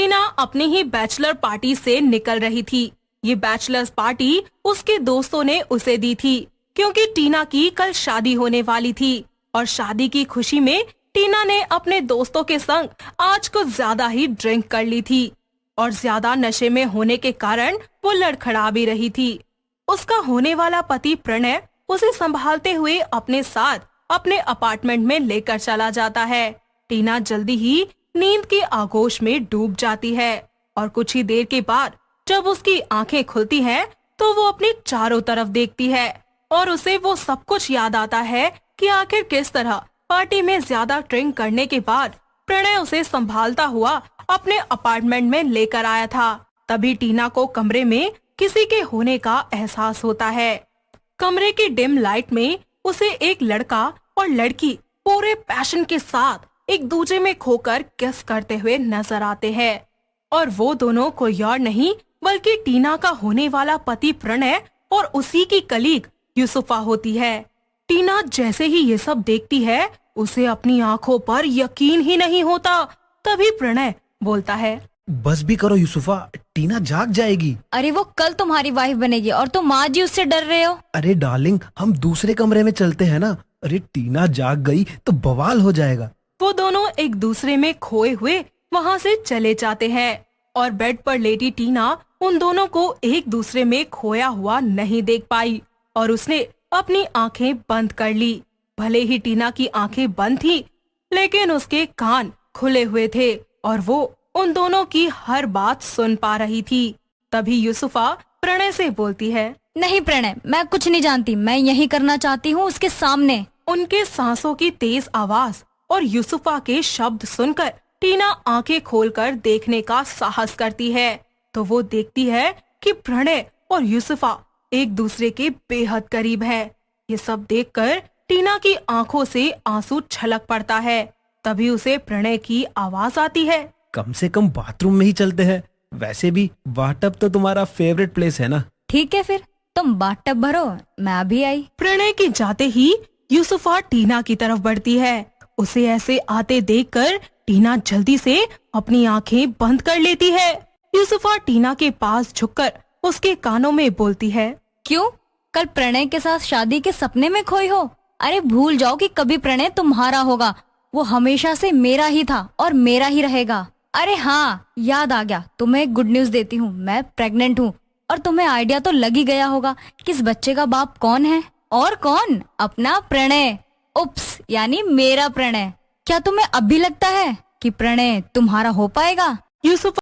टीना अपनी ही bachelor party से निकल रही थी। ये बैचलर्स पार्टी उसके दोस्तों ने उसे दी थी क्योंकि टीना की कल शादी होने वाली थी और शादी की खुशी में टीना ने अपने दोस्तों के संग आज कुछ ज्यादा ही ड्रिंक कर ली थी और ज्यादा नशे में होने के कारण वो लड़खड़ा भी रही थी। उसका होने वाला पति प्रणय उसे संभालते हुए अपने साथ अपने अपार्टमेंट में लेकर चला जाता है। टीना जल्दी ही नींद के आगोश में डूब जाती है और कुछ ही देर के बाद जब उसकी आंखें खुलती हैं, तो वो अपने चारों तरफ देखती है और उसे वो सब कुछ याद आता है कि आखिर किस तरह पार्टी में ज्यादा ड्रिंक करने के बाद प्रणय उसे संभालता हुआ अपने अपार्टमेंट में लेकर आया था। तभी टीना को कमरे में किसी के होने का एहसास होता है। कमरे की डिम लाइट में उसे एक लड़का और लड़की पूरे पैशन के साथ एक दूसरे में खोकर किस करते हुए नजर आते हैं और वो दोनों कोई और नहीं बल्कि टीना का होने वाला पति प्रणय और उसी की कलीग यूसुफा होती है। टीना जैसे ही ये सब देखती है उसे अपनी आंखों पर यकीन ही नहीं होता। तभी प्रणय बोलता है, बस भी करो यूसुफा, टीना जाग जाएगी। अरे वो कल तुम्हारी वाइफ बनेगी और तुम आज ही उससे डर रहे हो। अरे डार्लिंग, हम दूसरे कमरे में चलते हैं ना। अरे टीना जाग गई तो बवाल हो जाएगा। वो दोनों एक दूसरे में खोए हुए वहाँ से चले जाते हैं और बेड पर लेटी टीना उन दोनों को एक दूसरे में खोया हुआ नहीं देख पाई और उसने अपनी आंखें बंद कर ली। भले ही टीना की आंखें बंद थी लेकिन उसके कान खुले हुए थे और वो उन दोनों की हर बात सुन पा रही थी। तभी यूसुफा प्रणय से बोलती है, नहीं प्रणय, मैं कुछ नहीं जानती, मैं यही करना चाहती हूँ उसके सामने। उनके सांसों की तेज आवाज और यूसुफा के शब्द सुनकर टीना आंखें खोलकर देखने का साहस करती है तो वो देखती है कि प्रणय और यूसुफा एक दूसरे के बेहद करीब है। ये सब देखकर टीना की आंखों से आंसू छलक पड़ता है। तभी उसे प्रणय की आवाज आती है, कम से कम बाथरूम में ही चलते हैं। वैसे भी बाथटब तो तुम्हारा फेवरेट प्लेस है ना। ठीक है फिर तुम बाथटब भरो, मैं अभी आई। प्रणय के जाते ही यूसुफा टीना की तरफ बढ़ती है। उसे ऐसे आते देखकर टीना जल्दी से अपनी आंखें बंद कर लेती है। यूसुफा टीना के पास झुककर उसके कानों में बोलती है, क्यों, कल प्रणय के साथ शादी के सपने में खोई हो? अरे भूल जाओ कि कभी प्रणय तुम्हारा होगा, वो हमेशा से मेरा ही था और मेरा ही रहेगा। अरे हाँ, याद आ गया, तुम्हें एक गुड न्यूज देती हूँ, मैं प्रेग्नेंट हूँ। और तुम्हें आइडिया तो लग ही गया होगा कि इस बच्चे का बाप कौन है। और कौन, अपना प्रणय। उप्स, यानी मेरा प्रणय। क्या तुम्हें अब भी लगता है कि प्रणय तुम्हारा हो पाएगा? यूसुफा